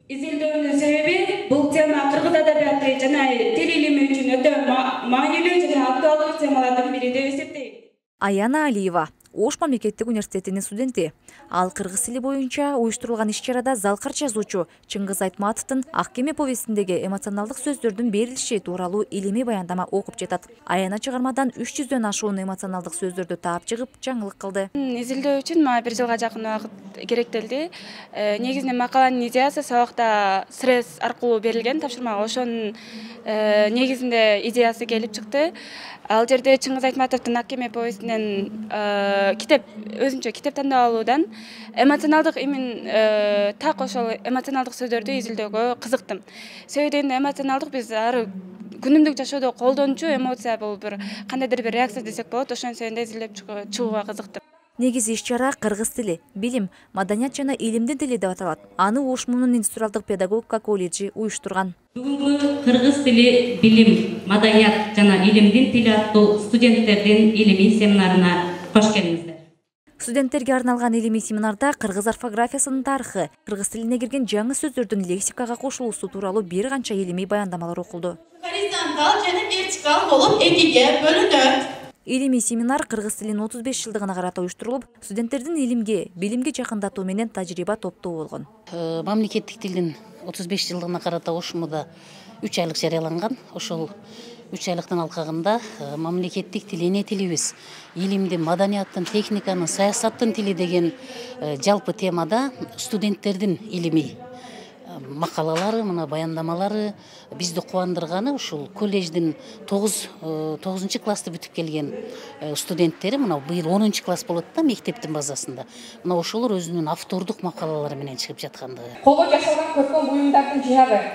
Изилдөөнүн себеби бул тема кыргыз адабияты жана тил илими үчүн өтө маанилүү жана актуалдуу темалардын бири деп эсептейм. Аяна Алиева Ош мамлекеттик университетинин студенти. Ал кыргыз тили боюнча уюштурулган иш-чарада залкар жазуучу Чыңгыз Айтматовдун Ак кеме повестиндеги эмоционалдык сөздөрдүн берилиши тууралуу илимий баяндама окуп жатат. Аяна чыгармадан 300дөн ашуун эмоционалдык сөздөрдү таап чыгып, жаңылык кылды. Изилдөө үчүн мага 1 жылга жакын убакыт керектелди. Негизинен макаланын идеясы сабакта срез аркылуу берилген тапшырмага. Ошонун негизинде идеясы келип чыкты. Ал жерде Чыңгыз Айтматовдун Ак кеме повестинен китеп өзүнчө китеп тандап алуудан эмоционалдык так ошол эмоционалдык сөздөрдү изилдөөгө кызыктым. Себеби дегенде эмоционалдык биз ар күнүмдүк жашоодо колдончу эмоция, бул бир кандайдыр бир реакция десек болот. Ошон себептен изилдеп чыгууга кызыктым. Негизи иш-чара кыргыз тили, билим, маданият жана илимдин тили деп аталат. Аны Ош муунун индустриалдык педагогика колледжи уюштурган. Бүгүнкү кыргыз тили, билим, маданият жана илимдин тили аттуу студенттердин илимий семинарына кош келиңиздер. Студенттерге арналган илимий семинарда кыргыз орфографиясынын тарыхы, кыргыз тилине кирген жаңы сөздөрдүн лексикага кошулуусу тууралуу бир канча илимий баяндамалар окулду. Горизонтал жана вертикал болуп экиге бөлүнөт. Илимий семинар кыргыз тилинин 35 жылдыгына карата уюштурулуп, студенттердин илимге, билимге жакындатуу менен тажрыйба топтоо болгон. Мамлекеттик тилдин 35 жылдыгына карата Ош муунда 3 айлык жарыяланган. Ошол 3 айлыктын алкагында мамлекеттик тил эне тилибиз, илимдин, маданияттын, техниканын, саясаттын тили деген жалпы темада студенттердин илимий макалалары, мына баяндамалары бизди кубандырганы ушул колледждин 9 классты бүтүп келген студенттери, мына быйыл 10 класс болот да мектептин базасында. Мына ошолор өзүнүн автордук макалалары менен чыгып жаткандыгы. Колго жасалган көркөм буюмдардын жыйнагы